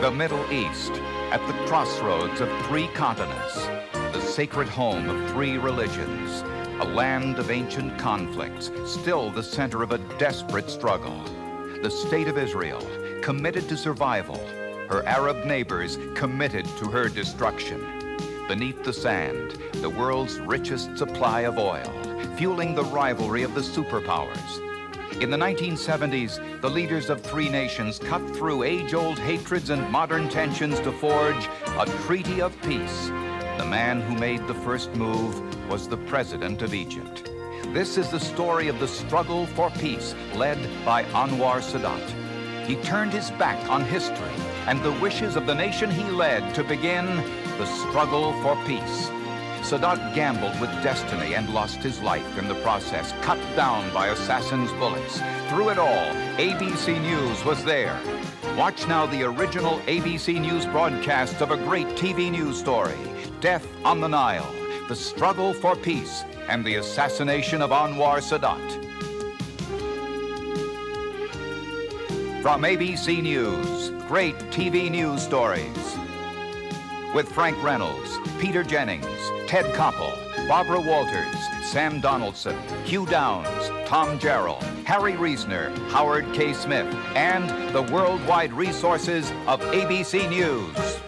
The Middle East, at the crossroads of three continents, the sacred home of three religions, a land of ancient conflicts, still the center of a desperate struggle. The state of Israel, committed to survival, her Arab neighbors committed to her destruction. Beneath the sand, the world's richest supply of oil, fueling the rivalry of the superpowers. In the 1970s, the leaders of three nations cut through age-old hatreds and modern tensions to forge a treaty of peace. The man who made the first move was the president of Egypt. This is the story of the struggle for peace led by Anwar Sadat. He turned his back on history and the wishes of the nation he led to begin the struggle for peace. Sadat gambled with destiny and lost his life in the process, cut down by assassins' bullets. Through it all, ABC News was there. Watch now the original ABC News broadcast of a great TV news story, Death on the Nile, the struggle for peace, and the assassination of Anwar Sadat. From ABC News, great TV news stories. With Frank Reynolds, Peter Jennings, Ted Koppel, Barbara Walters, Sam Donaldson, Hugh Downs, Tom Jarrell, Harry Reisner, Howard K. Smith, and the worldwide resources of ABC News.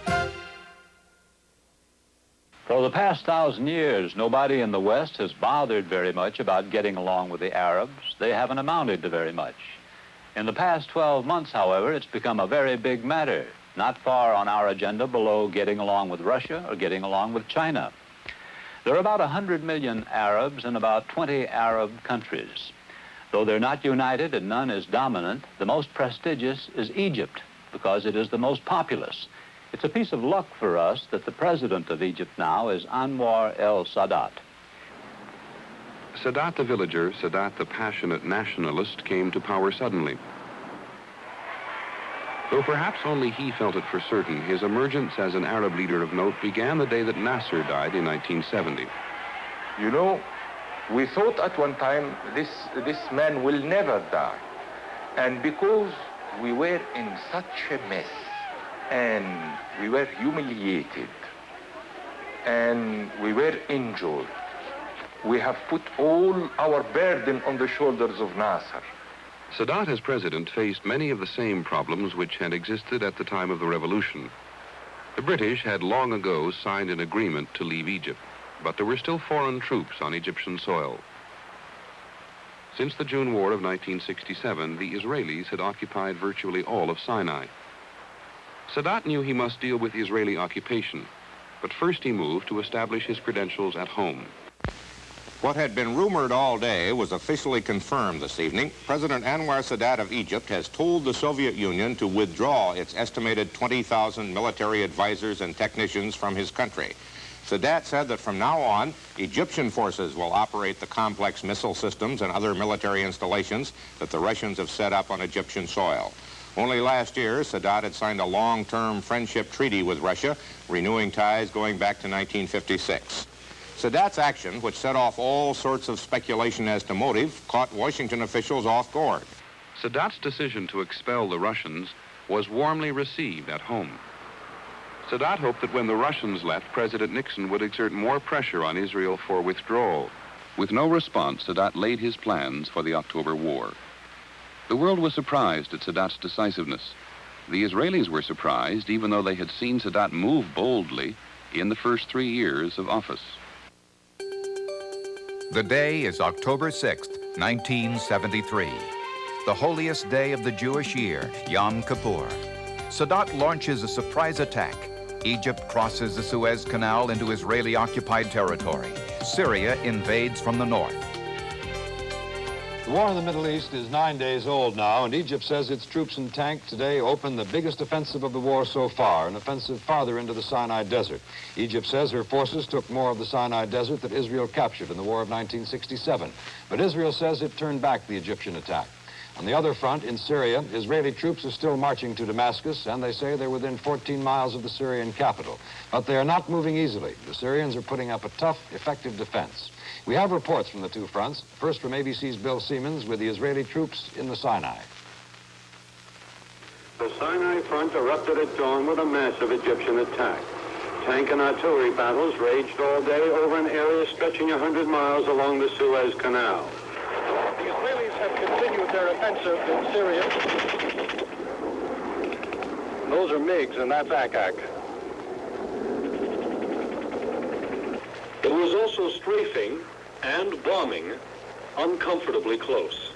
For the past 1,000 years, nobody in the West has bothered very much about getting along with the Arabs. They haven't amounted to very much. In the past 12 months, however, it's become a very big matter, not far on our agenda below getting along with Russia or getting along with China. There are about 100 million Arabs in about 20 Arab countries. Though they're not united and none is dominant, the most prestigious is Egypt because it is the most populous. It's a piece of luck for us that the president of Egypt now is Anwar el-Sadat. Sadat the villager, Sadat the passionate nationalist, came to power suddenly. Though perhaps only he felt it for certain, his emergence as an Arab leader of note began the day that Nasser died in 1970. You know, we thought at one time this man will never die. And because we were in such a mess, and we were humiliated, and we were injured, we have put all our burden on the shoulders of Nasser. Sadat as president faced many of the same problems which had existed at the time of the revolution. The British had long ago signed an agreement to leave Egypt, but there were still foreign troops on Egyptian soil. Since the June War of 1967, the Israelis had occupied virtually all of Sinai. Sadat knew he must deal with Israeli occupation, but first he moved to establish his credentials at home. What had been rumored all day was officially confirmed this evening. President Anwar Sadat of Egypt has told the Soviet Union to withdraw its estimated 20,000 military advisors and technicians from his country. Sadat said that from now on, Egyptian forces will operate the complex missile systems and other military installations that the Russians have set up on Egyptian soil. Only last year, Sadat had signed a long-term friendship treaty with Russia, renewing ties going back to 1956. Sadat's action, which set off all sorts of speculation as to motive, caught Washington officials off guard. Sadat's decision to expel the Russians was warmly received at home. Sadat hoped that when the Russians left, President Nixon would exert more pressure on Israel for withdrawal. With no response, Sadat laid his plans for the October War. The world was surprised at Sadat's decisiveness. The Israelis were surprised, even though they had seen Sadat move boldly in the first 3 years of office. The day is October 6th, 1973, the holiest day of the Jewish year, Yom Kippur. Sadat launches a surprise attack. Egypt crosses the Suez Canal into Israeli-occupied territory. Syria invades from the north. The war in the Middle East is 9 days old now, and Egypt says its troops and tanks today opened the biggest offensive of the war so far, an offensive farther into the Sinai Desert. Egypt says her forces took more of the Sinai Desert that Israel captured in the War of 1967. But Israel says it turned back the Egyptian attack. On the other front, in Syria, Israeli troops are still marching to Damascus, and they say they're within 14 miles of the Syrian capital. But they are not moving easily. The Syrians are putting up a tough, effective defense. We have reports from the two fronts, first from ABC's Bill Siemens with the Israeli troops in the Sinai. The Sinai front erupted at dawn with a massive Egyptian attack. Tank and artillery battles raged all day over an area stretching 100 miles along the Suez Canal. The Israelis have continued their offensive in Syria. Those are MiGs and that's Akak. It was also strafing and bombing uncomfortably close.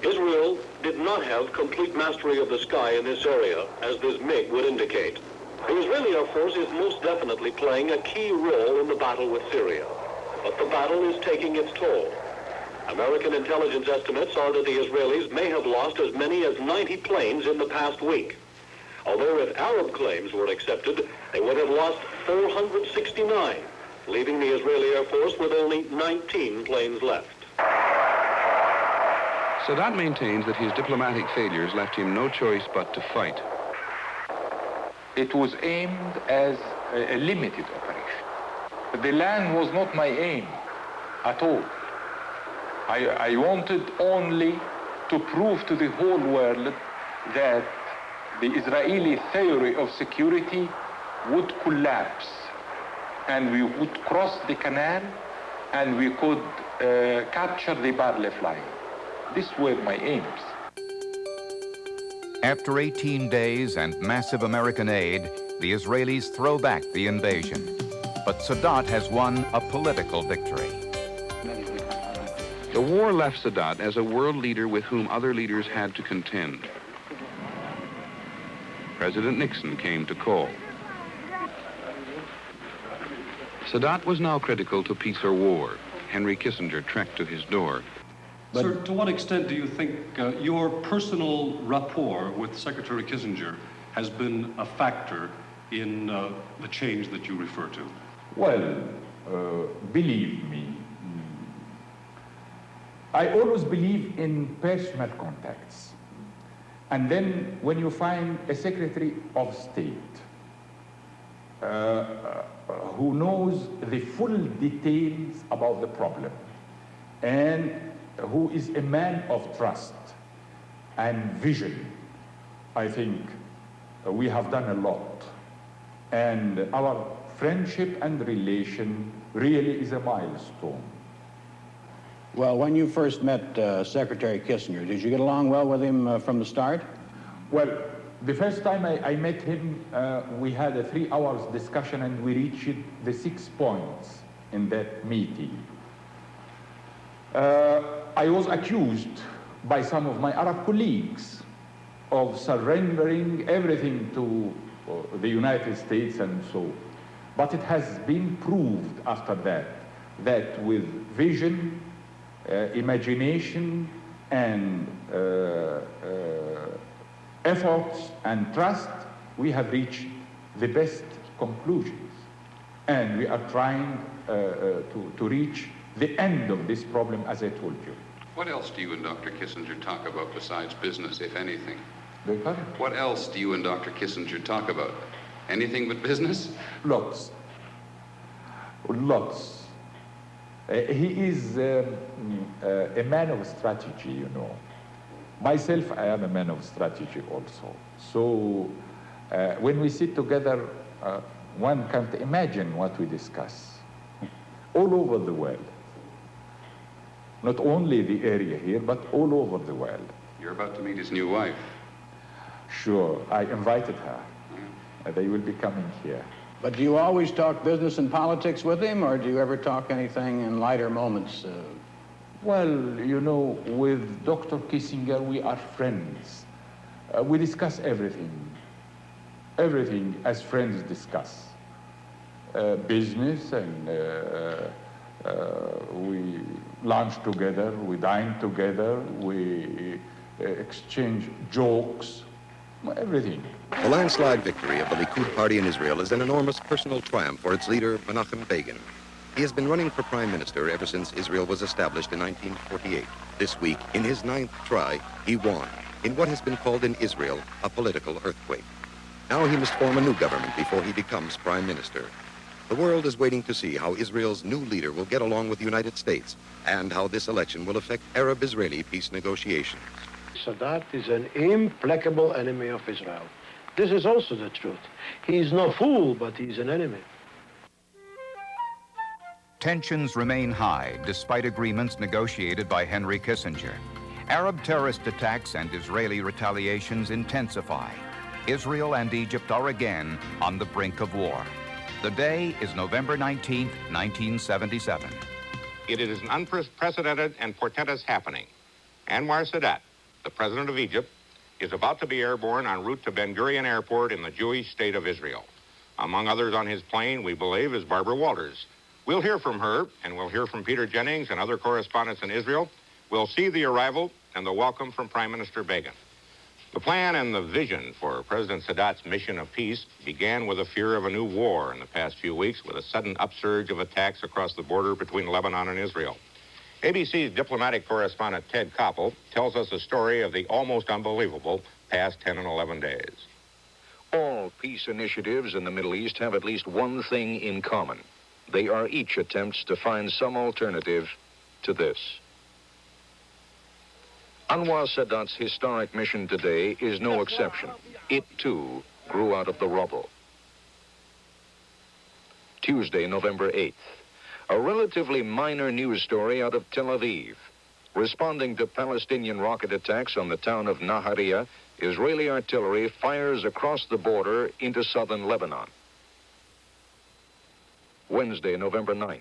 Israel did not have complete mastery of the sky in this area, as this MiG would indicate. The Israeli Air Force is most definitely playing a key role in the battle with Syria, but the battle is taking its toll. American intelligence estimates are that the Israelis may have lost as many as 90 planes in the past week. Although if Arab claims were accepted, they would have lost 469, leaving the Israeli Air Force with only 19 planes left. Sadat maintains that his diplomatic failures left him no choice but to fight. It was aimed as a limited operation. The land was not my aim at all. I wanted only to prove to the whole world that the Israeli theory of security would collapse and we would cross the canal and we could capture the barley flying. These were my aims. After 18 days and massive American aid, the Israelis throw back the invasion. But Sadat has won a political victory. The war left Sadat as a world leader with whom other leaders had to contend. President Nixon came to call. Sadat was now critical to peace or war. Henry Kissinger trekked to his door. Sir, to what extent do you think your personal rapport with Secretary Kissinger has been a factor in the change that you refer to? Well, believe me, I always believe in personal contacts. And then when you find a Secretary of State who knows the full details about the problem and who is a man of trust and vision, I think we have done a lot. And our friendship and relation really is a milestone. Well, when you first met Secretary Kissinger, did you get along well with him from the start? Well, the first time I met him, we had a 3 hours discussion and we reached the 6 points in that meeting. I was accused by some of my Arab colleagues of surrendering everything to the United States and so. But it has been proved after that with vision, imagination, and efforts and trust, we have reached the best conclusions. And we are trying to reach the end of this problem, as I told you. What else do you and Dr. Kissinger talk about besides business, if anything? Pardon? What else do you and Dr. Kissinger talk about? Anything but business? Lots. Lots. He is a man of strategy, you know. Myself, I am a man of strategy also. So when we sit together, one can't imagine what we discuss all over the world. Not only the area here, but all over the world. You're about to meet his new wife. Sure, I invited her. They will be coming here. But do you always talk business and politics with him, or do you ever talk anything in lighter moments? Well, you know, with Dr. Kissinger, we are friends. We discuss everything. Everything as friends discuss. Business, and we lunch together, we dine together, we exchange jokes, everything. The landslide victory of the Likud party in Israel is an enormous personal triumph for its leader, Menachem Begin. He has been running for prime minister ever since Israel was established in 1948. This week, in his 9th try, he won in what has been called in Israel a political earthquake. Now he must form a new government before he becomes prime minister. The world is waiting to see how Israel's new leader will get along with the United States and how this election will affect Arab-Israeli peace negotiations. Sadat is an implacable enemy of Israel. This is also the truth. He is no fool, but he is an enemy. Tensions remain high despite agreements negotiated by Henry Kissinger. Arab terrorist attacks and Israeli retaliations intensify. Israel and Egypt are again on the brink of war. The day is November 19, 1977. It is an unprecedented and portentous happening. Anwar Sadat, the president of Egypt, is about to be airborne en route to Ben Gurion Airport in the Jewish state of Israel. Among others on his plane, we believe, is Barbara Walters. We'll hear from her, and we'll hear from Peter Jennings and other correspondents in Israel. We'll see the arrival and the welcome from Prime Minister Begin. The plan and the vision for President Sadat's mission of peace began with a fear of a new war in the past few weeks, with a sudden upsurge of attacks across the border between Lebanon and Israel. ABC's diplomatic correspondent Ted Koppel tells us a story of the almost unbelievable past 10 and 11 days. All peace initiatives in the Middle East have at least one thing in common. They are each attempts to find some alternative to this. Anwar Sadat's historic mission today is no exception. It, too, grew out of the rubble. Tuesday, November 8th. A relatively minor news story out of Tel Aviv. Responding to Palestinian rocket attacks on the town of Nahariya, Israeli artillery fires across the border into southern Lebanon. Wednesday, November 9th.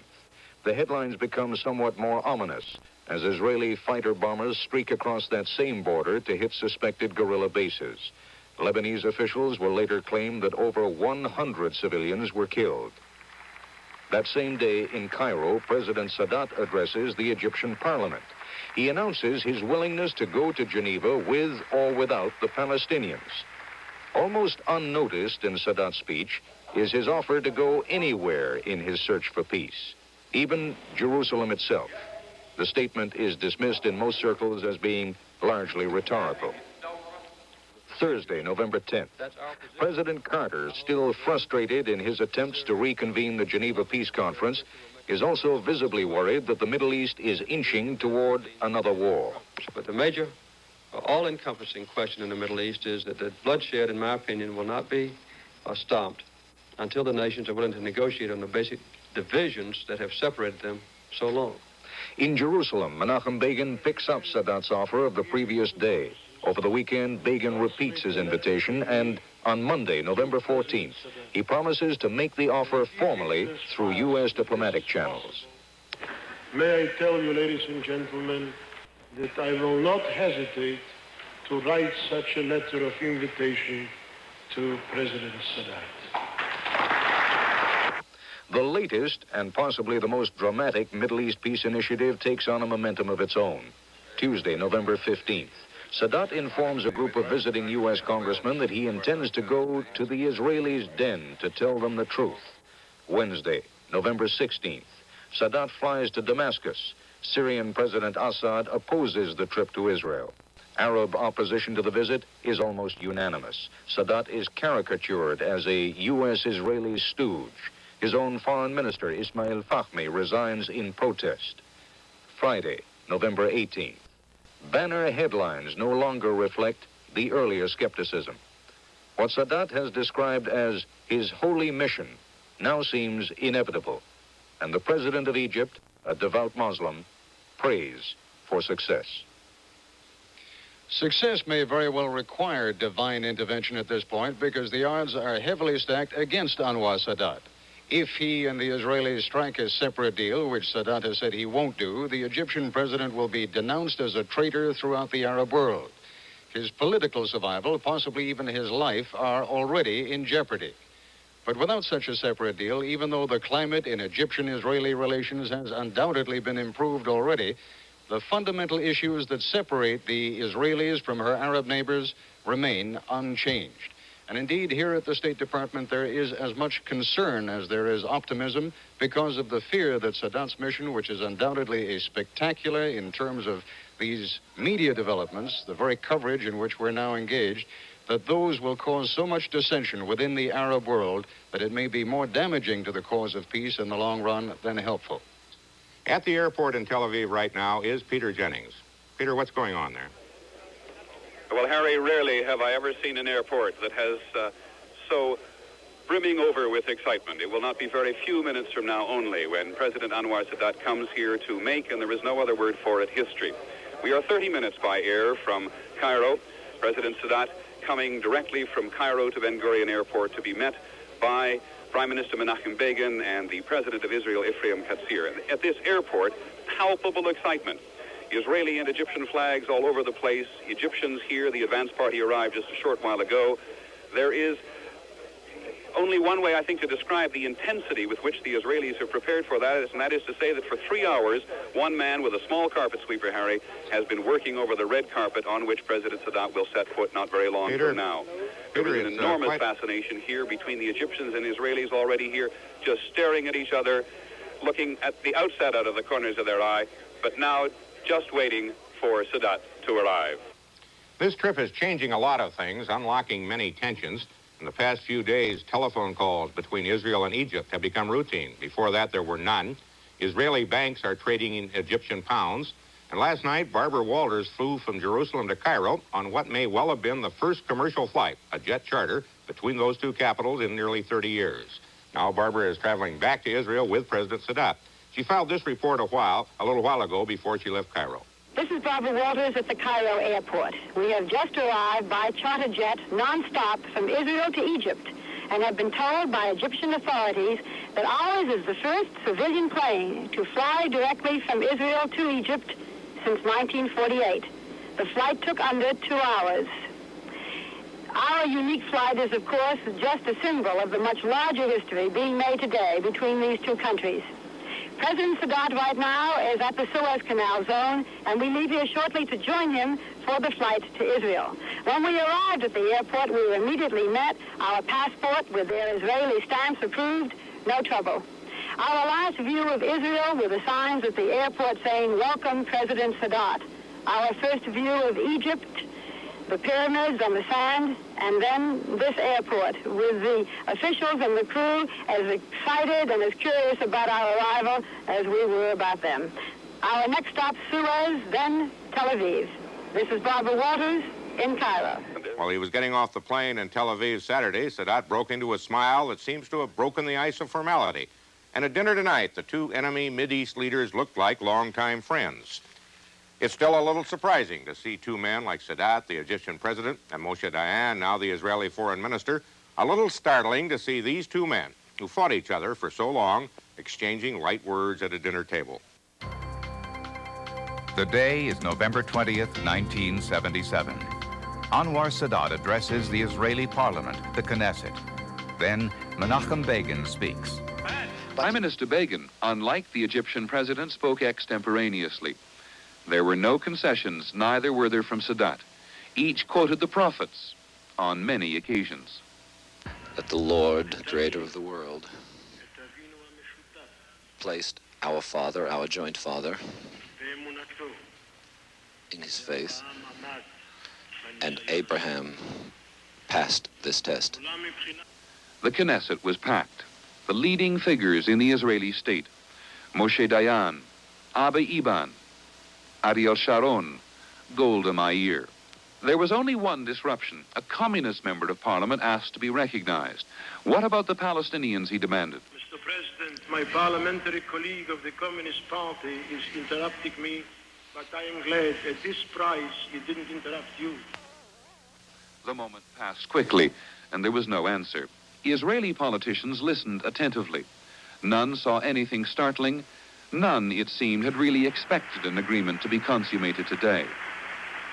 The headlines become somewhat more ominous as Israeli fighter bombers streak across that same border to hit suspected guerrilla bases. Lebanese officials will later claim that over 100 civilians were killed. That same day in Cairo, President Sadat addresses the Egyptian parliament. He announces his willingness to go to Geneva with or without the Palestinians. Almost unnoticed in Sadat's speech is his offer to go anywhere in his search for peace, even Jerusalem itself. The statement is dismissed in most circles as being largely rhetorical. Thursday, November 10th. President Carter, still frustrated in his attempts to reconvene the Geneva Peace Conference, is also visibly worried that the Middle East is inching toward another war. But the major, all-encompassing question in the Middle East is that the bloodshed, in my opinion, will not be stopped until the nations are willing to negotiate on the basic divisions that have separated them so long. In Jerusalem, Menachem Begin picks up Sadat's offer of the previous day. Over the weekend, Begin repeats his invitation, and on Monday, November 14th, he promises to make the offer formally through U.S. diplomatic channels. May I tell you, ladies and gentlemen, that I will not hesitate to write such a letter of invitation to President Sadat. The latest and possibly the most dramatic Middle East peace initiative takes on a momentum of its own. Tuesday, November 15th. Sadat informs a group of visiting U.S. congressmen that he intends to go to the Israelis' den to tell them the truth. Wednesday, November 16th. Sadat flies to Damascus. Syrian President Assad opposes the trip to Israel. Arab opposition to the visit is almost unanimous. Sadat is caricatured as a U.S.-Israeli stooge. His own foreign minister, Ismail Fahmy, resigns in protest. Friday, November 18th. Banner headlines no longer reflect the earlier skepticism. What Sadat has described as his holy mission now seems inevitable, and the president of Egypt, a devout Muslim, prays for success. Success may very well require divine intervention at this point because the odds are heavily stacked against Anwar Sadat. If he and the Israelis strike a separate deal, which Sadat has said he won't do, the Egyptian president will be denounced as a traitor throughout the Arab world. His political survival, possibly even his life, are already in jeopardy. But without such a separate deal, even though the climate in Egyptian-Israeli relations has undoubtedly been improved already, the fundamental issues that separate the Israelis from her Arab neighbors remain unchanged. And indeed, here at the State Department, there is as much concern as there is optimism because of the fear that Sadat's mission, which is undoubtedly a spectacular in terms of these media developments, the very coverage in which we're now engaged, that those will cause so much dissension within the Arab world that it may be more damaging to the cause of peace in the long run than helpful. At the airport in Tel Aviv right now is Peter Jennings. Peter, what's going on there? Well, Harry, rarely have I ever seen an airport that has so brimming over with excitement. It will not be very few minutes from now only when President Anwar Sadat comes here to make, and there is no other word for it, history. We are 30 minutes by air from Cairo. President Sadat coming directly from Cairo to Ben Gurion Airport to be met by Prime Minister Menachem Begin and the President of Israel, Ephraim Katzir. At this airport, palpable excitement. Israeli and Egyptian flags all over the place. Egyptians here. The advance party arrived just a short while ago. There is only one way, I think, to describe the intensity with which the Israelis have prepared for that, and that is to say that for 3 hours, one man with a small carpet sweeper, Harry, has been working over the red carpet on which President Sadat will set foot not very long from now. There is an enormous fascination here between the Egyptians and Israelis already here, just staring at each other, looking at the outset out of the corners of their eye, but now just waiting for Sadat to arrive. This trip is changing a lot of things, unlocking many tensions. In the past few days, telephone calls between Israel and Egypt have become routine. Before that, there were none. Israeli banks are trading in Egyptian pounds. And last night, Barbara Walters flew from Jerusalem to Cairo on what may well have been the first commercial flight, a jet charter, between those two capitals in nearly 30 years. Now, Barbara is traveling back to Israel with President Sadat. She filed this report a little while ago before she left Cairo. This is Barbara Walters at the Cairo airport. We have just arrived by charter jet non-stop from Israel to Egypt and have been told by Egyptian authorities that ours is the first civilian plane to fly directly from Israel to Egypt since 1948. The flight took under 2 hours. Our unique flight is, of course, just a symbol of the much larger history being made today between these two countries. President Sadat right now is at the Suez Canal zone, and we leave here shortly to join him for the flight to Israel. When we arrived at the airport, we were immediately met, our passport with their Israeli stamps approved, no trouble. Our last view of Israel were the signs at the airport saying, "Welcome, President Sadat." Our first view of Egypt, the pyramids on the sand, and then this airport with the officials and the crew as excited and as curious about our arrival as we were about them. Our next stop, Suez, then Tel Aviv. This is Barbara Walters in Cairo. While he was getting off the plane in Tel Aviv Saturday, Sadat broke into a smile that seems to have broken the ice of formality. And at dinner tonight, the two enemy Mideast leaders looked like longtime friends. It's still a little surprising to see two men like Sadat, the Egyptian president, and Moshe Dayan, now the Israeli foreign minister. A little startling to see these two men, who fought each other for so long, exchanging light words at a dinner table. The day is November 20th, 1977. Anwar Sadat addresses the Israeli parliament, the Knesset. Then Menachem Begin speaks. Prime Minister Begin, unlike the Egyptian president, spoke extemporaneously. There were no concessions, neither were there from Sadat. Each quoted the prophets on many occasions. That the Lord, creator of the world, placed our Father, our joint Father, in his faith, and Abraham passed this test. The Knesset was packed. The leading figures in the Israeli state, Moshe Dayan, Abba Eban, Ariel Sharon, Golda Meir. There was only one disruption. A communist member of parliament asked to be recognized. What about the Palestinians, he demanded. Mr. President, my parliamentary colleague of the Communist Party is interrupting me, but I am glad at this price he didn't interrupt you. The moment passed quickly, and there was no answer. Israeli politicians listened attentively. None saw anything startling. None, it seemed, had really expected an agreement to be consummated today.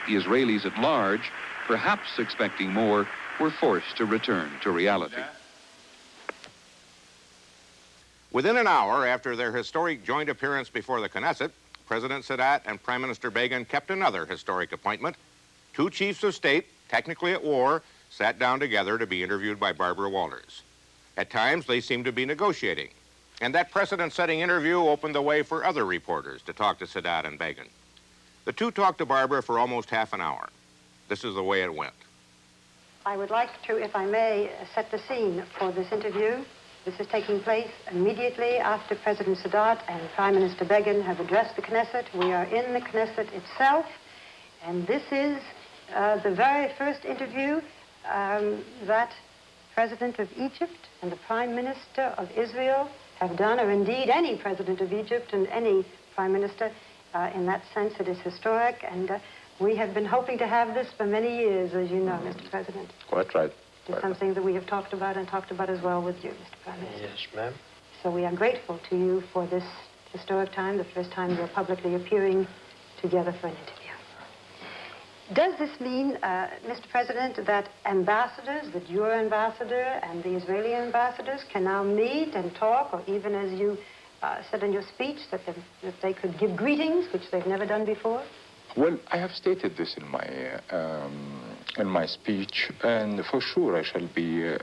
The Israelis at large, perhaps expecting more, were forced to return to reality. Within an hour after their historic joint appearance before the Knesset, President Sadat and Prime Minister Begin kept another historic appointment. Two chiefs of state, technically at war, sat down together to be interviewed by Barbara Walters. At times, they seemed to be negotiating. And that precedent-setting interview opened the way for other reporters to talk to Sadat and Begin. The two talked to Barbara for almost half an hour. This is the way it went. I would like to, if I may, set the scene for this interview. This is taking place immediately after President Sadat and Prime Minister Begin have addressed the Knesset. We are in the Knesset itself, and this is the very first interview that President of Egypt and the Prime Minister of Israel have done, or indeed any President of Egypt and any Prime Minister. In that sense, it is historic, and we have been hoping to have this for many years, as you know, Mr. President. Quite right. It's something that we have talked about and talked about as well with you, Mr. Prime Minister. Yes, ma'am. So we are grateful to you for this historic time, the first time you're publicly appearing together for an interview. Does this mean, Mr. President, that ambassadors, that your ambassador and the Israeli ambassadors can now meet and talk, or even as you said in your speech, that they could give greetings, which they've never done before? Well, I have stated this in my speech, and for sure I shall be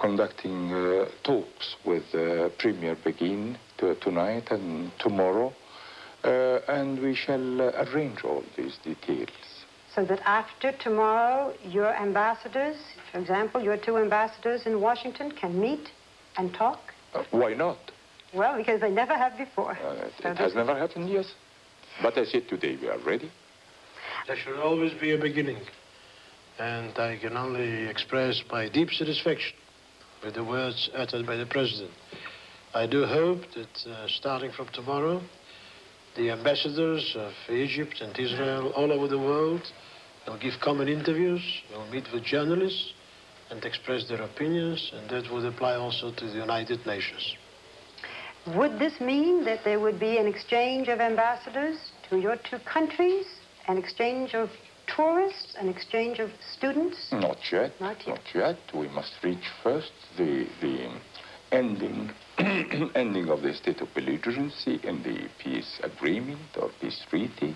conducting talks with Premier Begin tonight and tomorrow, and we shall arrange all these details. So that after tomorrow, your ambassadors, for example, your two ambassadors in Washington, can meet and talk? Why not? Well, because they never have before. It has never happened, yes. But I said today we are ready. There should always be a beginning. And I can only express my deep satisfaction with the words uttered by the President. I do hope that starting from tomorrow, the ambassadors of Egypt and Israel all over the world will give common interviews, will meet with journalists and express their opinions, and that would apply also to the United Nations. Would this mean that there would be an exchange of ambassadors to your two countries, an exchange of tourists, an exchange of students? Not yet. Not yet. We must reach first the ending ending of the state of belligerency in the peace agreement or peace treaty.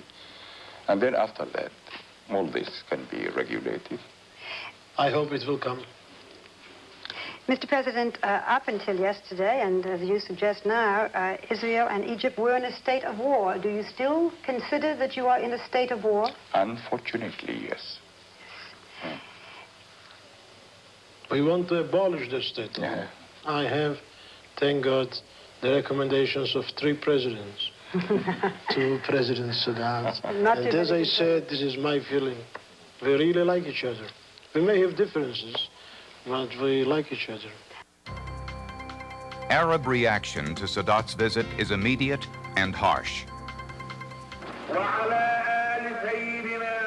And then after that, all this can be regulated. I hope it will come. Mr. President, up until yesterday, and as you suggest now, Israel and Egypt were in a state of war. Do you still consider that you are in a state of war? Unfortunately, yes. We want to abolish the state of war. I have, thank God, the recommendations of 3 presidents. 2 President Sadat. And as I said, this is my feeling. We really like each other. We may have differences, but we like each other. Arab reaction to Sadat's visit is immediate and harsh.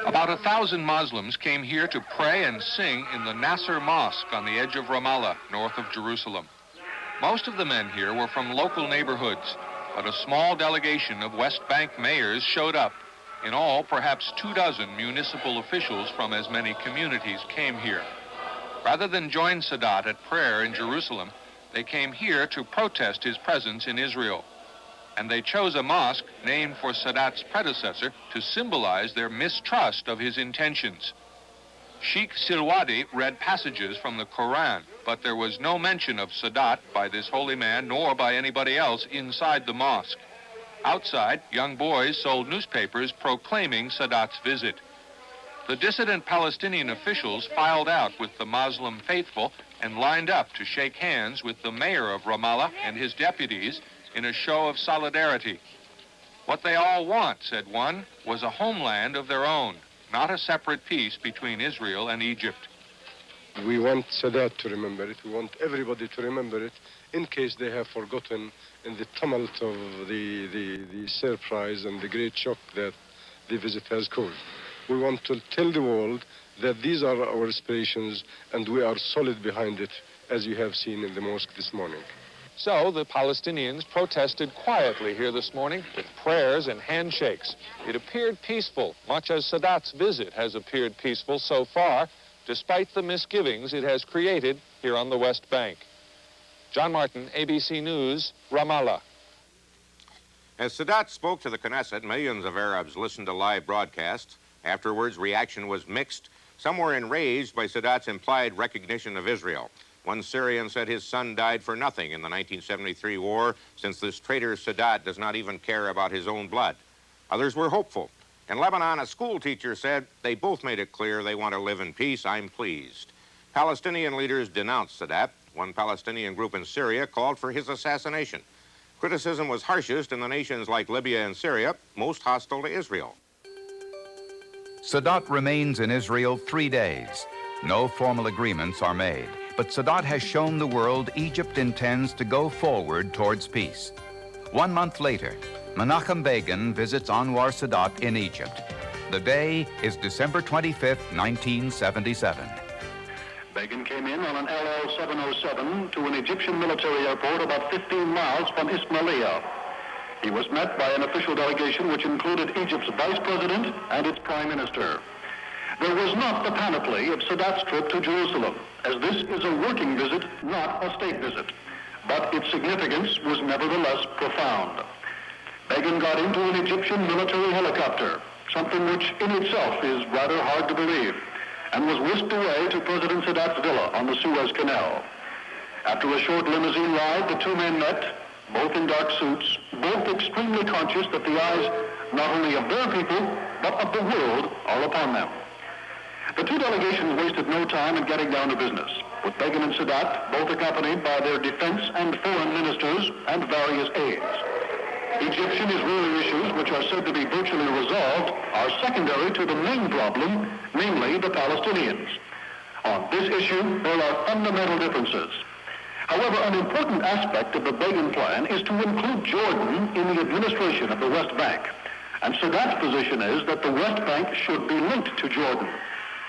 About 1,000 Muslims came here to pray and sing in the Nasser Mosque on the edge of Ramallah, north of Jerusalem. Most of the men here were from local neighborhoods, but a small delegation of West Bank mayors showed up. In all, perhaps 24 municipal officials from as many communities came here. Rather than join Sadat at prayer in Jerusalem, they came here to protest his presence in Israel. And they chose a mosque named for Sadat's predecessor to symbolize their mistrust of his intentions. Sheikh Silwadi read passages from the Quran, but there was no mention of Sadat by this holy man nor by anybody else inside the mosque. Outside, young boys sold newspapers proclaiming Sadat's visit. The dissident Palestinian officials filed out with the Muslim faithful and lined up to shake hands with the mayor of Ramallah and his deputies in a show of solidarity. What they all want, said one, was a homeland of their own, not a separate peace between Israel and Egypt. We want Sadat to remember it. We want everybody to remember it in case they have forgotten in the tumult of the surprise and the great shock that the visit has caused. We want to tell the world that these are our aspirations and we are solid behind it, as you have seen in the mosque this morning. So the Palestinians protested quietly here this morning with prayers and handshakes. It appeared peaceful, much as Sadat's visit has appeared peaceful so far, despite the misgivings it has created here on the West Bank. John Martin, ABC News, Ramallah. As Sadat spoke to the Knesset, millions of Arabs listened to live broadcasts. Afterwards, reaction was mixed. Some were enraged by Sadat's implied recognition of Israel. One Syrian said his son died for nothing in the 1973 war, since this traitor Sadat does not even care about his own blood. Others were hopeful. In Lebanon, a school teacher said they both made it clear they want to live in peace. I'm pleased. Palestinian leaders denounced Sadat. One Palestinian group in Syria called for his assassination. Criticism was harshest in the nations like Libya and Syria, most hostile to Israel. Sadat remains in Israel 3 days. No formal agreements are made, but Sadat has shown the world Egypt intends to go forward towards peace. 1 month later, Menachem Begin visits Anwar Sadat in Egypt. The day is December 25th, 1977. Begin came in on an LL-707 to an Egyptian military airport about 15 miles from Ismailia. He was met by an official delegation which included Egypt's vice president and its prime minister. There was not the panoply of Sadat's trip to Jerusalem, as this is a working visit, not a state visit. But its significance was nevertheless profound. Begin got into an Egyptian military helicopter, something which in itself is rather hard to believe, and was whisked away to President Sadat's villa on the Suez Canal. After a short limousine ride, the two men met, both in dark suits, both extremely conscious that the eyes not only of their people, but of the world are upon them. The two delegations wasted no time in getting down to business, with Begin and Sadat both accompanied by their defense and foreign ministers and various aides. Egyptian-Israeli issues, which are said to be virtually resolved, are secondary to the main problem, namely the Palestinians. On this issue, there are fundamental differences. However, an important aspect of the Begin plan is to include Jordan in the administration of the West Bank. And Sadat's position is that the West Bank should be linked to Jordan.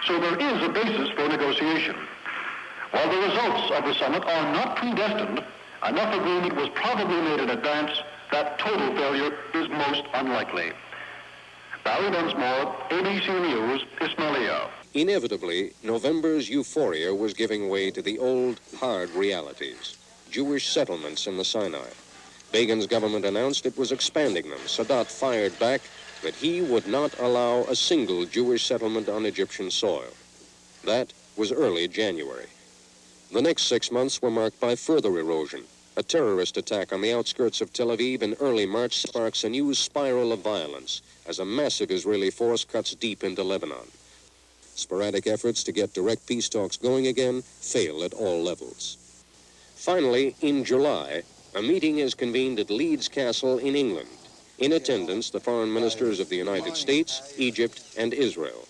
So there is a basis for negotiation. While the results of the summit are not predestined, enough agreement was probably made in advance that total failure is most unlikely. Barry Dunsmore, ABC News, Ismailia. Inevitably, November's euphoria was giving way to the old, hard realities. Jewish settlements in the Sinai. Begin's government announced it was expanding them. Sadat fired back that he would not allow a single Jewish settlement on Egyptian soil. That was early January. The next 6 months were marked by further erosion. A terrorist attack on the outskirts of Tel Aviv in early March sparks a new spiral of violence as a massive Israeli force cuts deep into Lebanon. Sporadic efforts to get direct peace talks going again fail at all levels. Finally, in July, a meeting is convened at Leeds Castle in England. In attendance, the foreign ministers of the United States, Egypt, and Israel.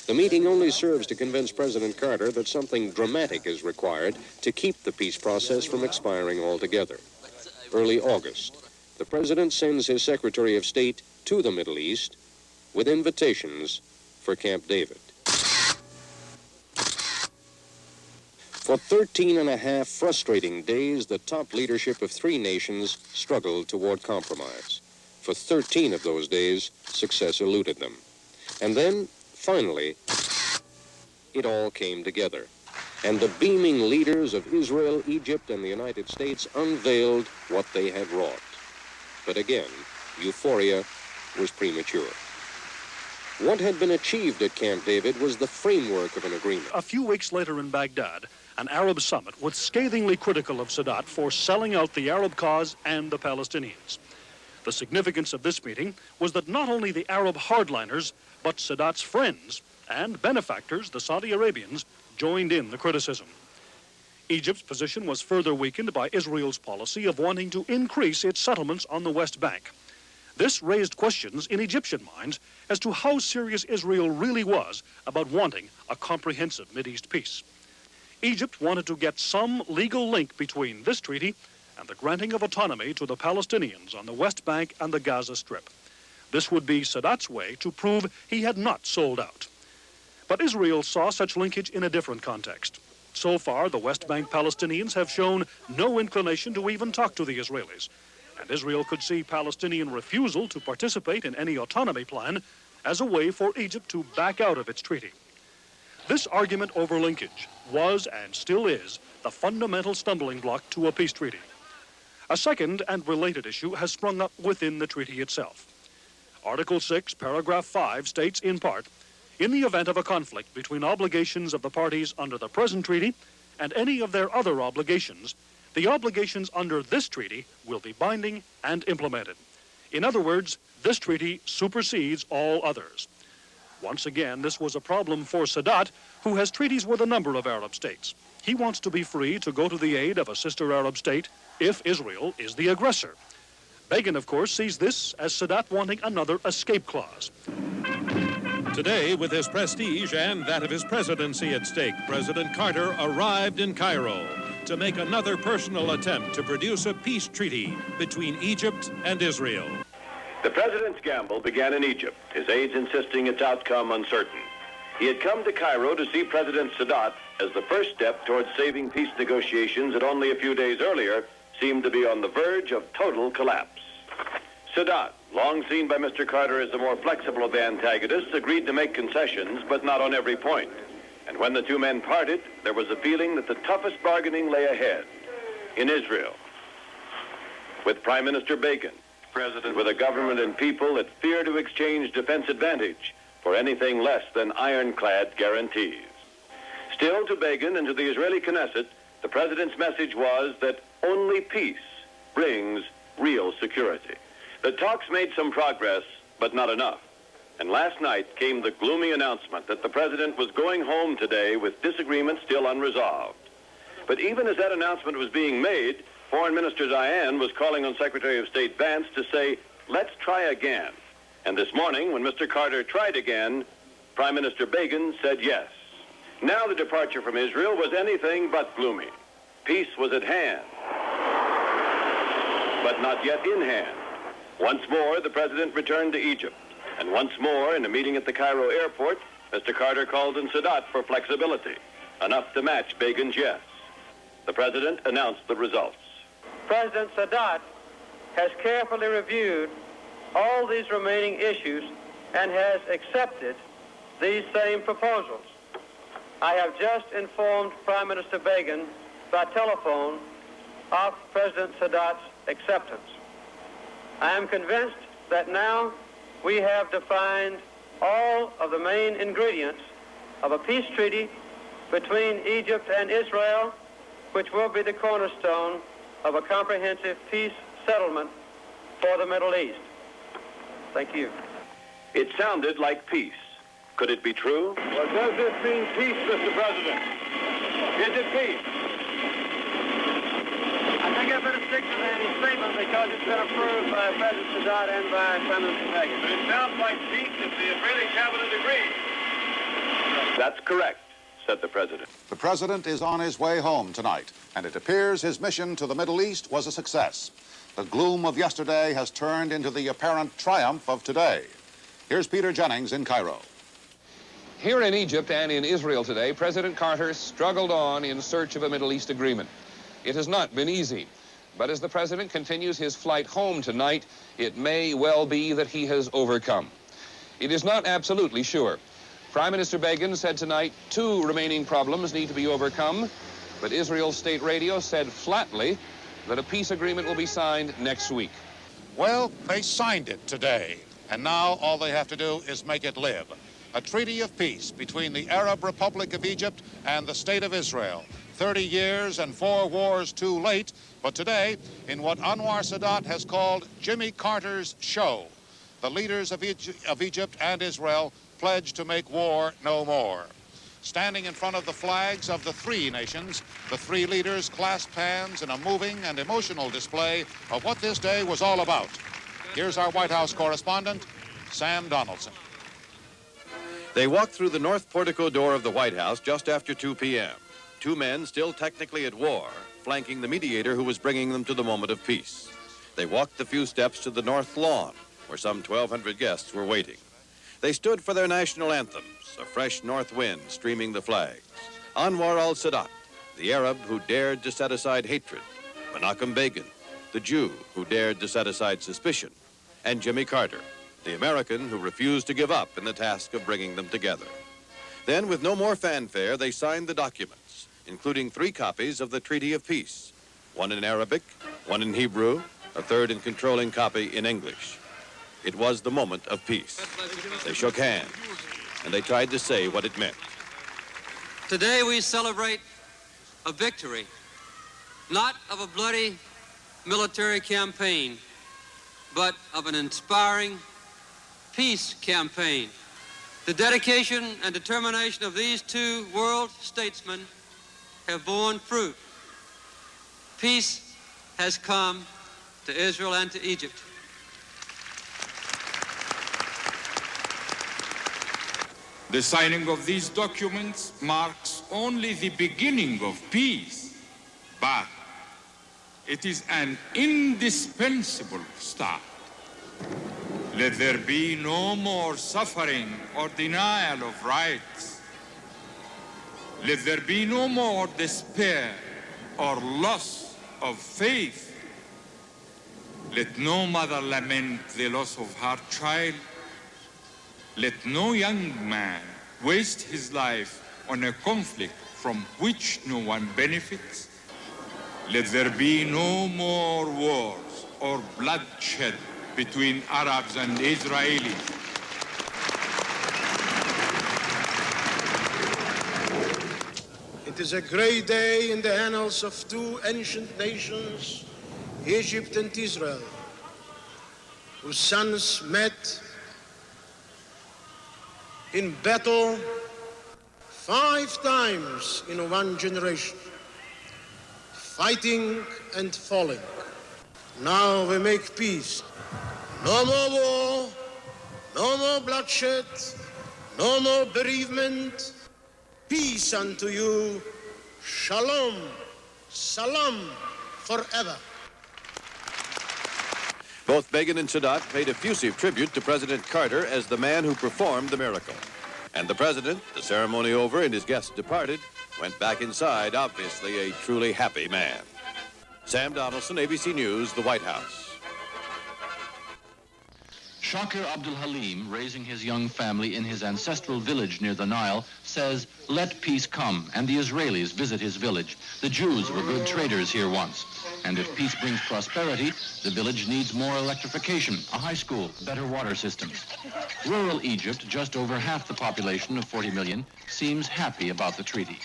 The meeting only serves to convince President Carter that something dramatic is required to keep the peace process from expiring altogether. Early August, the president sends his Secretary of State to the Middle East with invitations for Camp David. For 13 and a half frustrating days, the top leadership of 3 nations struggled toward compromise. For 13 of those days, success eluded them. And then, finally, it all came together. And the beaming leaders of Israel, Egypt, and the United States unveiled what they had wrought. But again, euphoria was premature. What had been achieved at Camp David was the framework of an agreement. A few weeks later in Baghdad, an Arab summit was scathingly critical of Sadat for selling out the Arab cause and the Palestinians. The significance of this meeting was that not only the Arab hardliners, but Sadat's friends and benefactors, the Saudi Arabians, joined in the criticism. Egypt's position was further weakened by Israel's policy of wanting to increase its settlements on the West Bank. This raised questions in Egyptian minds as to how serious Israel really was about wanting a comprehensive Mideast peace. Egypt wanted to get some legal link between this treaty and the granting of autonomy to the Palestinians on the West Bank and the Gaza Strip. This would be Sadat's way to prove he had not sold out. But Israel saw such linkage in a different context. So far, the West Bank Palestinians have shown no inclination to even talk to the Israelis, and Israel could see Palestinian refusal to participate in any autonomy plan as a way for Egypt to back out of its treaty. This argument over linkage was and still is the fundamental stumbling block to a peace treaty. A second and related issue has sprung up within the treaty itself. Article 6, Paragraph 5 states in part, in the event of a conflict between obligations of the parties under the present treaty and any of their other obligations, the obligations under this treaty will be binding and implemented. In other words, this treaty supersedes all others. Once again, this was a problem for Sadat, who has treaties with a number of Arab states. He wants to be free to go to the aid of a sister Arab state if Israel is the aggressor. Begin, of course, sees this as Sadat wanting another escape clause. Today, with his prestige and that of his presidency at stake, President Carter arrived in Cairo to make another personal attempt to produce a peace treaty between Egypt and Israel. The president's gamble began in Egypt, his aides insisting its outcome uncertain. He had come to Cairo to see President Sadat as the first step towards saving peace negotiations that only a few days earlier seemed to be on the verge of total collapse. Sadat, long seen by Mr. Carter as the more flexible of the antagonists, agreed to make concessions, but not on every point. And when the two men parted, there was a feeling that the toughest bargaining lay ahead in Israel, with Prime Minister Begin, with a government and people that fear to exchange defense advantage for anything less than ironclad guarantees. Still, to Begin and to the Israeli Knesset, the president's message was that only peace brings real security. The talks made some progress, but not enough. And last night came the gloomy announcement that the president was going home today with disagreements still unresolved. But even as that announcement was being made, Foreign Minister Diane was calling on Secretary of State Vance to say, let's try again. And this morning, when Mr. Carter tried again, Prime Minister Begin said yes. Now the departure from Israel was anything but gloomy. Peace was at hand, but not yet in hand. Once more, the president returned to Egypt. And once more, in a meeting at the Cairo airport, Mr. Carter called on Sadat for flexibility, enough to match Begin's yes. The president announced the results. President Sadat has carefully reviewed all these remaining issues and has accepted these same proposals. I have just informed Prime Minister Begin by telephone of President Sadat's acceptance. I am convinced that now we have defined all of the main ingredients of a peace treaty between Egypt and Israel, which will be the cornerstone of a comprehensive peace settlement for the Middle East. Thank you. It sounded like peace. Could it be true? Well, does this mean peace, Mr. President? Is it peace? I think I better stick to that statement because it's been approved by President Sadat and by Prime Minister Begin. But it sounds like peace if the Israeli cabinet agrees. That's correct, said the president. The president is on his way home tonight, and it appears his mission to the Middle East was a success. The gloom of yesterday has turned into the apparent triumph of today. Here's Peter Jennings in Cairo. Here in Egypt and in Israel today, President Carter struggled on in search of a Middle East agreement. It has not been easy, but as the president continues his flight home tonight, it may well be that he has overcome. It is not absolutely sure. Prime Minister Begin said tonight 2 remaining problems need to be overcome, but Israel's state radio said flatly that a peace agreement will be signed next week. Well, they signed it today, and now all they have to do is make it live. A treaty of peace between the Arab Republic of Egypt and the State of Israel. 30 years and 4 wars too late, but today, in what Anwar Sadat has called Jimmy Carter's show, the leaders of Egypt and Israel pledged to make war no more. Standing in front of the flags of the 3 nations, the 3 leaders clasped hands in a moving and emotional display of what this day was all about. Here's our White House correspondent, Sam Donaldson. They walked through the north portico door of the White House just after 2 p.m. 2 men still technically at war, flanking the mediator who was bringing them to the moment of peace. They walked the few steps to the north lawn, where some 1,200 guests were waiting. They stood for their national anthems, a fresh north wind streaming the flags. Anwar al-Sadat, the Arab who dared to set aside hatred. Menachem Begin, the Jew who dared to set aside suspicion. And Jimmy Carter, the American who refused to give up in the task of bringing them together. Then, with no more fanfare, they signed the documents, including 3 copies of the Treaty of Peace, 1 in Arabic, 1 in Hebrew, a 3rd and controlling copy in English. It was the moment of peace. They shook hands, and they tried to say what it meant. Today we celebrate a victory, not of a bloody military campaign, but of an inspiring peace campaign. The dedication and determination of these 2 world statesmen have borne fruit. Peace has come to Israel and to Egypt. The signing of these documents marks only the beginning of peace, but it is an indispensable start. Let there be no more suffering or denial of rights. Let there be no more despair or loss of faith. Let no mother lament the loss of her child. Let no young man waste his life on a conflict from which no one benefits. Let there be no more wars or bloodshed between Arabs and Israelis. It is a great day in the annals of two ancient nations, Egypt and Israel, whose sons met in battle 5 times in one generation, fighting and falling. Now we make peace. No more war, no more bloodshed, no more bereavement. Peace unto you, shalom, salam, forever. Both Begin and Sadat paid effusive tribute to President Carter as the man who performed the miracle. And the president, the ceremony over and his guests departed, went back inside, obviously a truly happy man. Sam Donaldson, ABC News, the White House. Shakir Abdul Halim, raising his young family in his ancestral village near the Nile, says, "Let peace come," and the Israelis visit his village. The Jews were good traders here once. And if peace brings prosperity, the village needs more electrification, a high school, better water systems. Rural Egypt, just over half the population of 40 million, seems happy about the treaty.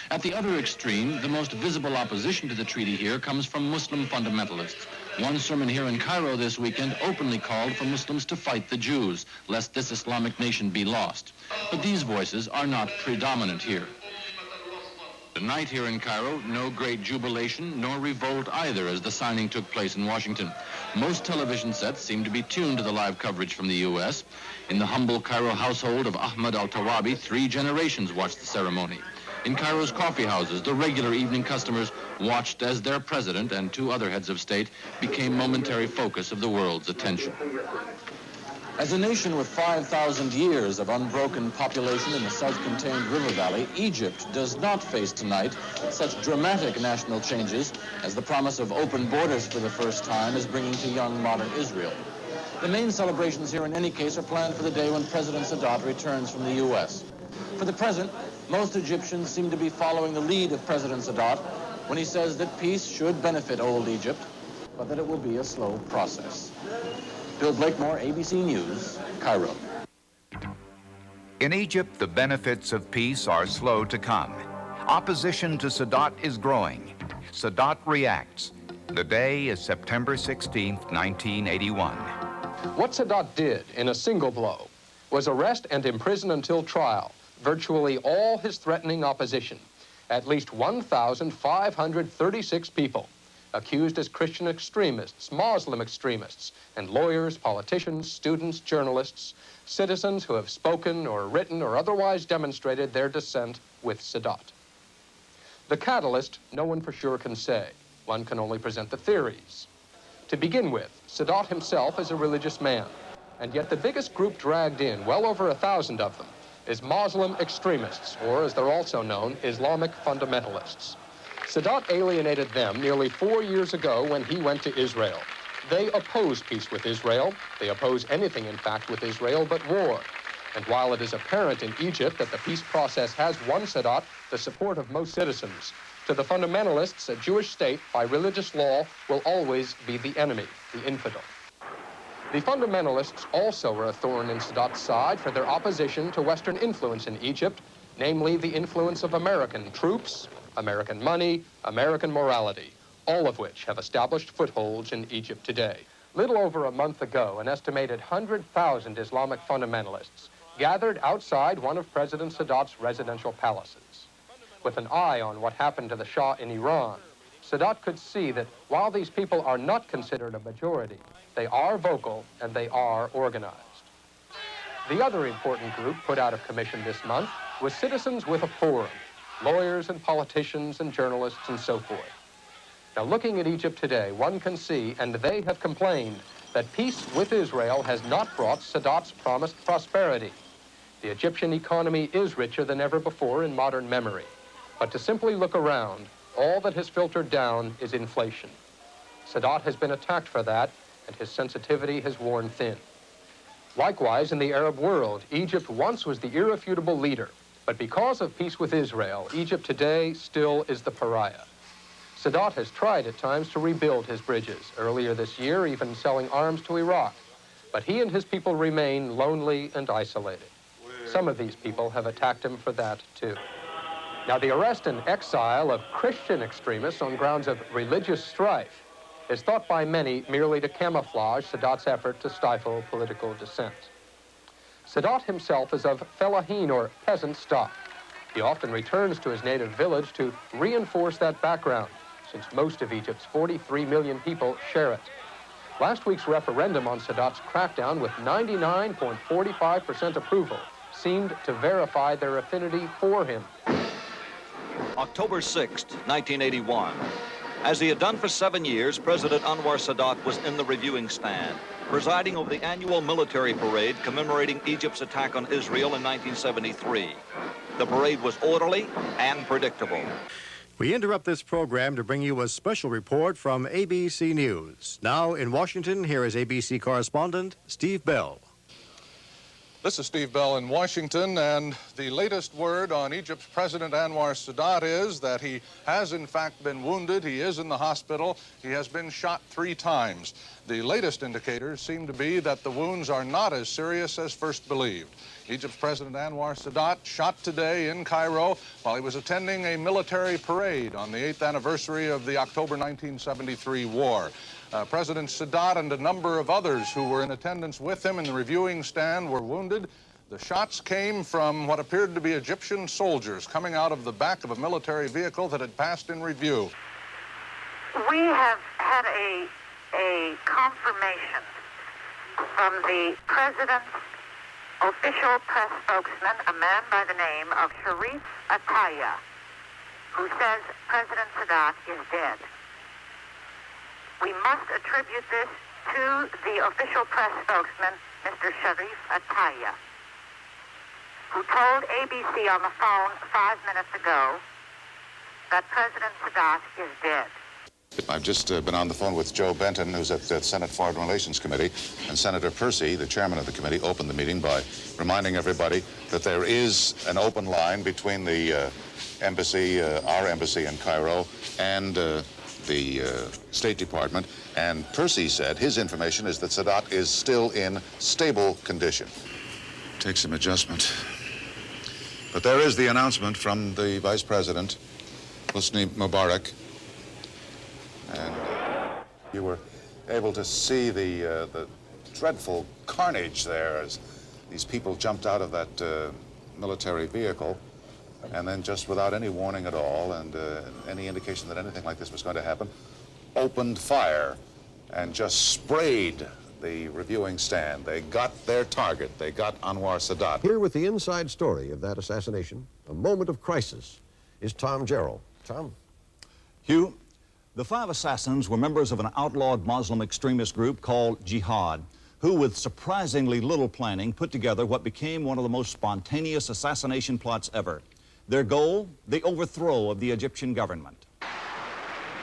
At the other extreme, the most visible opposition to the treaty here comes from Muslim fundamentalists. One sermon here in Cairo this weekend openly called for Muslims to fight the Jews, lest this Islamic nation be lost. But these voices are not predominant here. Tonight here in Cairo, no great jubilation nor revolt either as the signing took place in Washington. Most television sets seem to be tuned to the live coverage from the U.S. In the humble Cairo household of Ahmed al-Tawabi, 3 generations watched the ceremony. In Cairo's coffee houses, the regular evening customers watched as their president and 2 other heads of state became momentary focus of the world's attention. As a nation with 5,000 years of unbroken population in the self-contained river valley, Egypt does not face tonight such dramatic national changes as the promise of open borders for the first time is bringing to young modern Israel. The main celebrations here in any case are planned for the day when President Sadat returns from the U.S. For the present, most Egyptians seem to be following the lead of President Sadat when he says that peace should benefit old Egypt, but that it will be a slow process. Bill Blakemore, ABC News, Cairo. In Egypt, the benefits of peace are slow to come. Opposition to Sadat is growing. Sadat reacts. The day is September 16th, 1981. What Sadat did in a single blow was arrest and imprison until trial virtually all his threatening opposition, at least 1,536 people, accused as Christian extremists, Muslim extremists, and lawyers, politicians, students, journalists, citizens who have spoken or written or otherwise demonstrated their dissent with Sadat. The catalyst, no one for sure can say. One can only present the theories. To begin with, Sadat himself is a religious man, and yet the biggest group dragged in, well over 1,000 of them, is Muslim extremists, or as they're also known, Islamic fundamentalists. Sadat alienated them nearly 4 years ago when he went to Israel. They oppose peace with Israel. They oppose anything, in fact, with Israel but war. And while it is apparent in Egypt that the peace process has won Sadat the support of most citizens, to the fundamentalists, a Jewish state, by religious law, will always be the enemy, the infidel. The fundamentalists also are a thorn in Sadat's side for their opposition to Western influence in Egypt, namely the influence of American troops, American money, American morality, all of which have established footholds in Egypt today. Little over a month ago, an estimated 100,000 Islamic fundamentalists gathered outside one of President Sadat's residential palaces. With an eye on what happened to the Shah in Iran, Sadat could see that while these people are not considered a majority, they are vocal and they are organized. The other important group put out of commission this month was Citizens with a Forum, lawyers and politicians and journalists and so forth. Now, looking at Egypt today, one can see, and they have complained, that peace with Israel has not brought Sadat's promised prosperity. The Egyptian economy is richer than ever before in modern memory. But to simply look around, all that has filtered down is inflation. Sadat has been attacked for that, and his sensitivity has worn thin. Likewise, in the Arab world, Egypt once was the irrefutable leader. But because of peace with Israel, Egypt today still is the pariah. Sadat has tried at times to rebuild his bridges, earlier this year even selling arms to Iraq. But he and his people remain lonely and isolated. Some of these people have attacked him for that, too. Now, the arrest and exile of Christian extremists on grounds of religious strife is thought by many merely to camouflage Sadat's effort to stifle political dissent. Sadat himself is of fellahin, or peasant stock. He often returns to his native village to reinforce that background, since most of Egypt's 43 million people share it. Last week's referendum on Sadat's crackdown with 99.45% approval seemed to verify their affinity for him. October 6, 1981. As he had done for 7 years, President Anwar Sadat was in the reviewing stand, presiding over the annual military parade commemorating Egypt's attack on Israel in 1973. The parade was orderly and predictable. We interrupt this program to bring you a special report from ABC News. Now in Washington, here is ABC correspondent Steve Bell. This is Steve Bell in Washington, and the latest word on Egypt's President Anwar Sadat is that he has in fact been wounded. He is in the hospital. He has been shot 3 times. The latest indicators seem to be that the wounds are not as serious as first believed. Egypt's President Anwar Sadat shot today in Cairo while he was attending a military parade on the 8th anniversary of the October 1973 war. President Sadat and a number of others who were in attendance with him in the reviewing stand were wounded. The shots came from what appeared to be Egyptian soldiers coming out of the back of a military vehicle that had passed in review. We have had a confirmation from the president's official press spokesman, a man by the name of Sharif Ataya, who says President Sadat is dead. We must attribute this to the official press spokesman, Mr. Sharif Ataya, who told ABC on the phone 5 minutes ago that President Sadat is dead. I've just been on the phone with Joe Benton, who's at the Senate Foreign Relations Committee, and Senator Percy, the chairman of the committee, opened the meeting by reminding everybody that there is an open line between the embassy, our embassy in Cairo, and the State Department. And Percy said his information is that Sadat is still in stable condition. Takes some adjustment. But there is the announcement from the Vice President, Hosni Mubarak. And you were able to see the dreadful carnage there as these people jumped out of that military vehicle, and then just without any warning at all and any indication that anything like this was going to happen, opened fire and just sprayed the reviewing stand. They got their target. They got Anwar Sadat. Here with the inside story of that assassination, a moment of crisis, is Tom Gerald. Tom? Hugh, the 5 assassins were members of an outlawed Muslim extremist group called Jihad, who, with surprisingly little planning, put together what became one of the most spontaneous assassination plots ever. Their goal, the overthrow of the Egyptian government.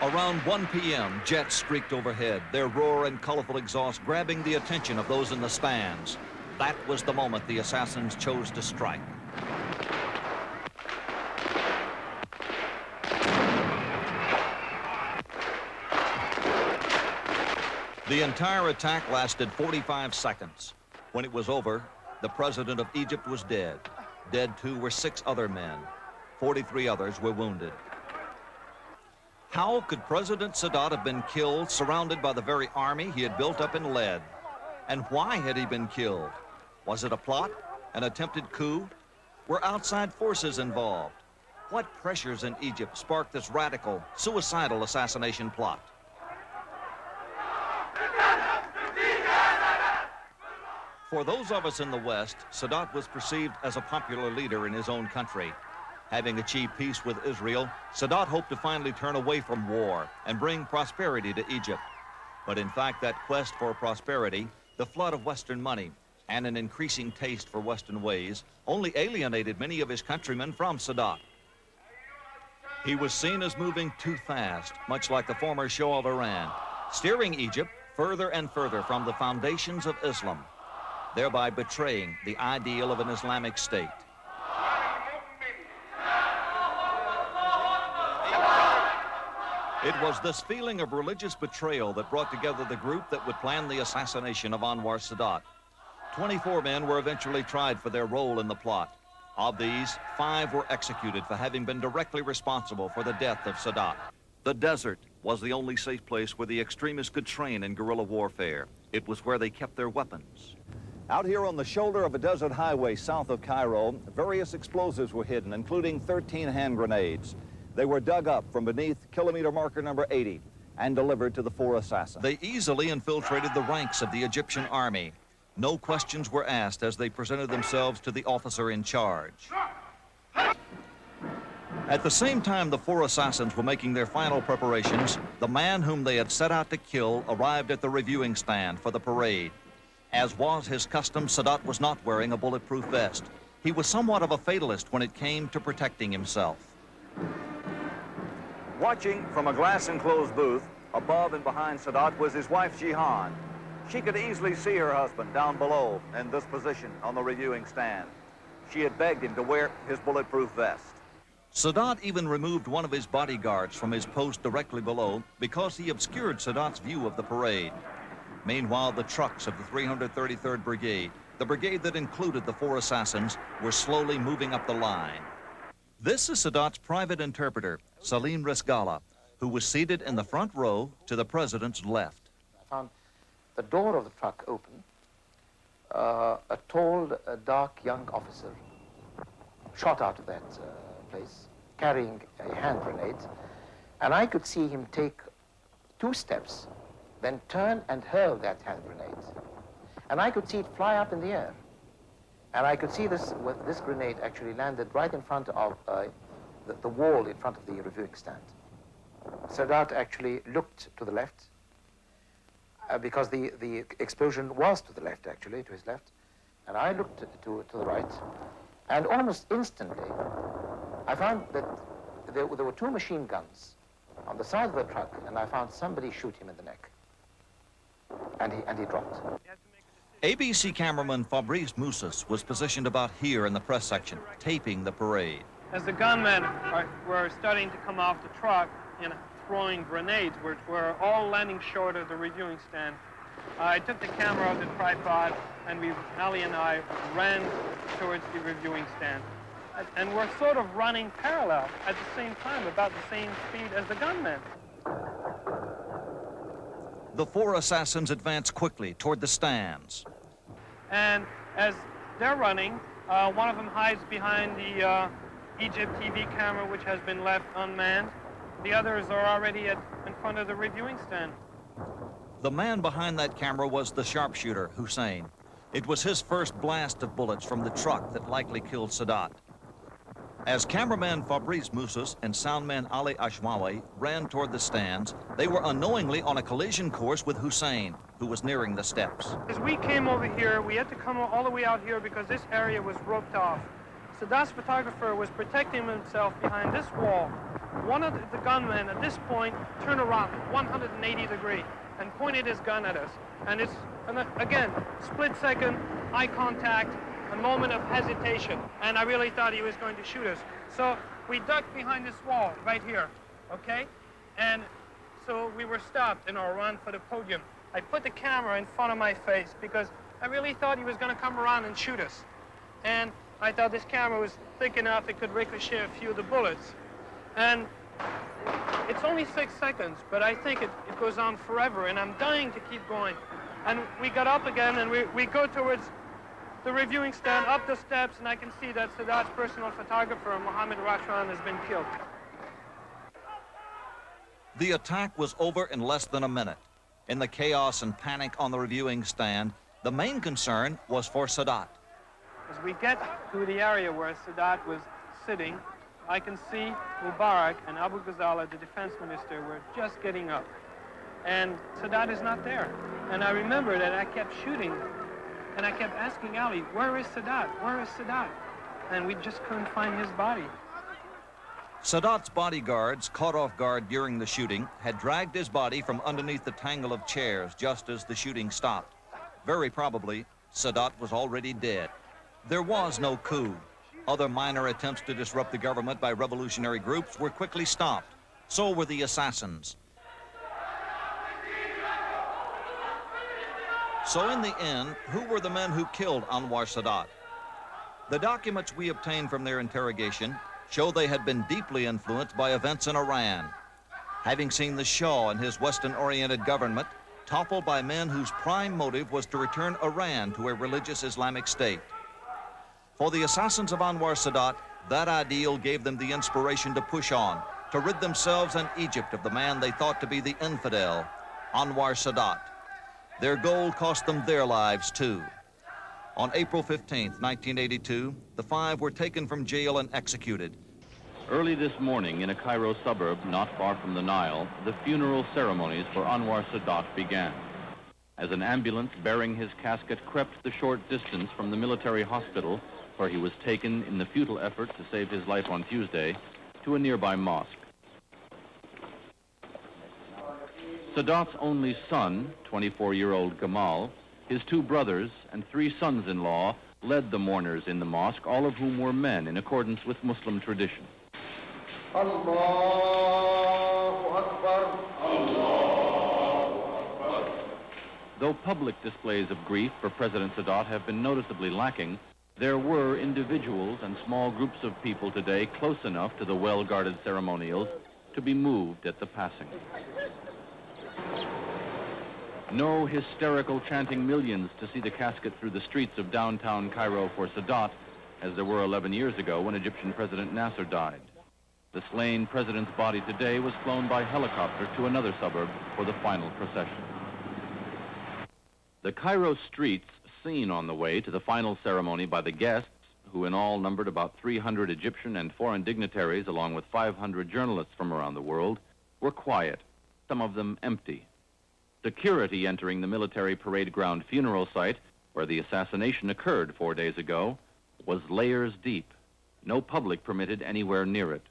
Around 1 p.m., jets streaked overhead, their roar and colorful exhaust grabbing the attention of those in the stands. That was the moment the assassins chose to strike. The entire attack lasted 45 seconds. When it was over, the president of Egypt was dead. Dead, too, were 6 other men. 43 others were wounded. How could President Sadat have been killed, surrounded by the very army he had built up and led? And why had he been killed? Was it a plot? An attempted coup? Were outside forces involved? What pressures in Egypt sparked this radical, suicidal assassination plot? For those of us in the West, Sadat was perceived as a popular leader in his own country. Having achieved peace with Israel, Sadat hoped to finally turn away from war and bring prosperity to Egypt. But in fact, that quest for prosperity, the flood of Western money, and an increasing taste for Western ways only alienated many of his countrymen from Sadat. He was seen as moving too fast, much like the former Shah of Iran, steering Egypt further and further from the foundations of Islam, thereby betraying the ideal of an Islamic state. It was this feeling of religious betrayal that brought together the group that would plan the assassination of Anwar Sadat. 24 men were eventually tried for their role in the plot. Of these, 5 were executed for having been directly responsible for the death of Sadat. The desert was the only safe place where the extremists could train in guerrilla warfare. It was where they kept their weapons. Out here on the shoulder of a desert highway south of Cairo, various explosives were hidden, including 13 hand grenades. They were dug up from beneath kilometer marker number 80 and delivered to the 4 assassins. They easily infiltrated the ranks of the Egyptian army. No questions were asked as they presented themselves to the officer in charge. At the same time the 4 assassins were making their final preparations, the man whom they had set out to kill arrived at the reviewing stand for the parade. As was his custom, Sadat was not wearing a bulletproof vest. He was somewhat of a fatalist when it came to protecting himself. Watching from a glass-enclosed booth, above and behind Sadat, was his wife, Jihan. She could easily see her husband down below in this position on the reviewing stand. She had begged him to wear his bulletproof vest. Sadat even removed one of his bodyguards from his post directly below because he obscured Sadat's view of the parade. Meanwhile, the trucks of the 333rd Brigade, the brigade that included the 4 assassins, were slowly moving up the line. This is Sadat's private interpreter, Salim Resgala, who was seated in the front row to the president's left. I found the door of the truck open. A tall, dark young officer shot out of that place, carrying a hand grenade, and I could see him take 2 steps, then turn and hurl that hand grenade. And I could see it fly up in the air. And I could see this grenade actually landed right in front of the wall in front of the reviewing stand. Sadat actually looked to the left, because the explosion was to the left, actually, to his left. And I looked to the right. And almost instantly, I found that there were 2 machine guns on the side of the truck, and I found somebody shoot him in the neck. And he dropped. ABC cameraman Fabrice Moussas was positioned about here in the press section, taping the parade. As the gunmen were starting to come off the truck and throwing grenades, which were all landing short of the reviewing stand, I took the camera off the tripod, and Ali and I ran towards the reviewing stand. And we're sort of running parallel at the same time, about the same speed as the gunmen. The 4 assassins advanced quickly toward the stands. And as they're running, one of them hides behind the Egypt TV camera, which has been left unmanned. The others are already in front of the reviewing stand. The man behind that camera was the sharpshooter, Hussein. It was his first blast of bullets from the truck that likely killed Sadat. As cameraman Fabrice Moussas and soundman Ali Ashmawi ran toward the stands, they were unknowingly on a collision course with Hussein, who was nearing the steps. As we came over here, we had to come all the way out here because this area was roped off. Sadat's photographer was protecting himself behind this wall. One of the gunmen at this point turned around 180 degrees and pointed his gun at us. And it's, again, split second, eye contact, a moment of hesitation, and I really thought he was going to shoot us. So we ducked behind this wall right here, okay? And so we were stopped in our run for the podium. I put the camera in front of my face because I really thought he was going to come around and shoot us. And I thought this camera was thick enough it could ricochet a few of the bullets. And it's only 6 seconds, but I think it goes on forever, and I'm dying to keep going. And we got up again, and we go towards the reviewing stand, up the steps, and I can see that Sadat's personal photographer, Mohammed Rashwan, has been killed. The attack was over in less than a minute. In the chaos and panic on the reviewing stand, The main concern was for Sadat. As we get to the area where Sadat was sitting, I can see Mubarak and Abu Ghazala, the defense minister, were just getting up. And Sadat is not there. And I remember that I kept shooting, and I kept asking Ali, where is Sadat? Where is Sadat? And we just couldn't find his body. Sadat's bodyguards, caught off guard during the shooting, had dragged his body from underneath the tangle of chairs just as the shooting stopped. Very probably, Sadat was already dead. There was no coup. Other minor attempts to disrupt the government by revolutionary groups were quickly stopped. So were the assassins. So in the end, who were the men who killed Anwar Sadat? The documents we obtained from their interrogation show they had been deeply influenced by events in Iran, having seen the Shah and his Western-oriented government toppled by men whose prime motive was to return Iran to a religious Islamic state. For the assassins of Anwar Sadat, that ideal gave them the inspiration to push on, to rid themselves and Egypt of the man they thought to be the infidel, Anwar Sadat. Their goal cost them their lives, too. On April 15th, 1982, the five were taken from jail and executed. Early this morning, in a Cairo suburb not far from the Nile, the funeral ceremonies for Anwar Sadat began. As an ambulance bearing his casket crept the short distance from the military hospital, where he was taken in the futile effort to save his life on Tuesday, to a nearby mosque. Sadat's only son, 24-year-old Gamal, his two brothers, and three sons-in-law led the mourners in the mosque, all of whom were men in accordance with Muslim tradition. Allahu Akbar. Allahu Akbar. Though public displays of grief for President Sadat have been noticeably lacking, there were individuals and small groups of people today close enough to the well-guarded ceremonials to be moved at the passing. No hysterical chanting millions to see the casket through the streets of downtown Cairo for Sadat, as there were 11 years ago when Egyptian President Nasser died. The slain president's body today was flown by helicopter to another suburb for the final procession. The Cairo streets, seen on the way to the final ceremony by the guests, who in all numbered about 300 Egyptian and foreign dignitaries, along with 500 journalists from around the world, were quiet, some of them empty. Security entering the military parade ground funeral site, where the assassination occurred 4 days ago, was layers deep. No public permitted anywhere near it.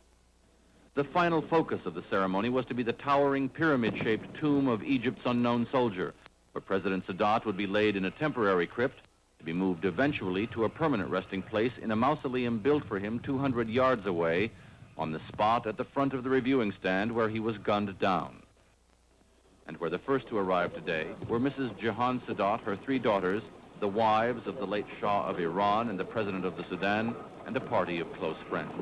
The final focus of the ceremony was to be the towering pyramid-shaped tomb of Egypt's unknown soldier, where President Sadat would be laid in a temporary crypt to be moved eventually to a permanent resting place in a mausoleum built for him 200 yards away on the spot at the front of the reviewing stand where he was gunned down. And where the first to arrive today were Mrs. Jahan Sadat, her three daughters, the wives of the late Shah of Iran and the President of the Sudan, and a party of close friends.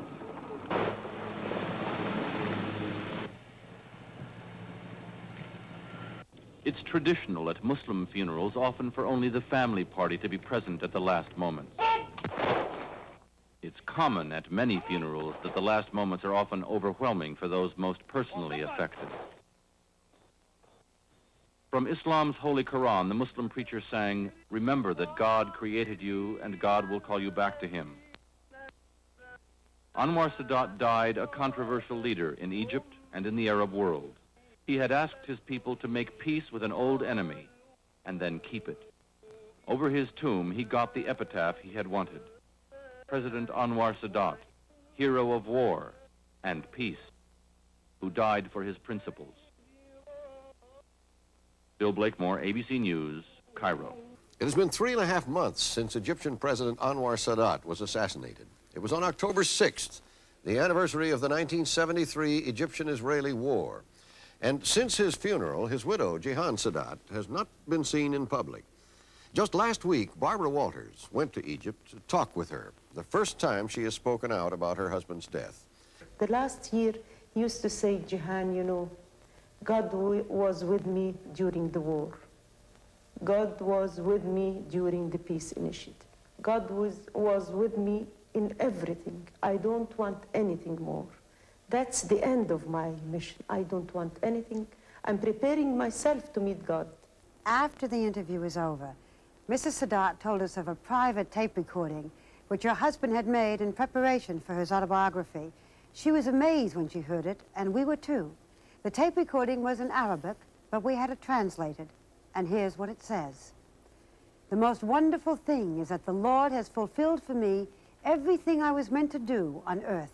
It's traditional at Muslim funerals often for only the family party to be present at the last moments. It's common at many funerals that the last moments are often overwhelming for those most personally affected. From Islam's Holy Quran, the Muslim preacher sang, "Remember that God created you and God will call you back to him." Anwar Sadat died a controversial leader in Egypt and in the Arab world. He had asked his people to make peace with an old enemy and then keep it. Over his tomb, he got the epitaph he had wanted. President Anwar Sadat, hero of war and peace, who died for his principles. Bill Blakemore, ABC News, Cairo. It has been 3.5 months since Egyptian President Anwar Sadat was assassinated. It was on October 6th, the anniversary of the 1973 Egyptian-Israeli War. And since his funeral, his widow, Jahan Sadat, has not been seen in public. Just last week, Barbara Walters went to Egypt to talk with her, the first time she has spoken out about her husband's death. The last year, he used to say, Jahan, you know, God was with me during the war. God was with me during the peace initiative. God was with me in everything. I don't want anything more. That's the end of my mission. I don't want anything. I'm preparing myself to meet God. After the interview was over, Mrs. Sadat told us of a private tape recording which her husband had made in preparation for his autobiography. She was amazed when she heard it, and we were too. The tape recording was in Arabic, but we had it translated, and here's what it says. The most wonderful thing is that the Lord has fulfilled for me everything I was meant to do on earth.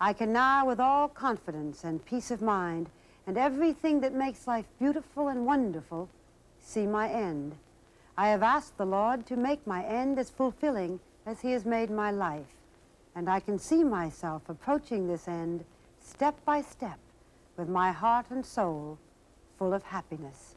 I can now, with all confidence and peace of mind, and everything that makes life beautiful and wonderful, see my end. I have asked the Lord to make my end as fulfilling as he has made my life, and I can see myself approaching this end step by step with my heart and soul full of happiness.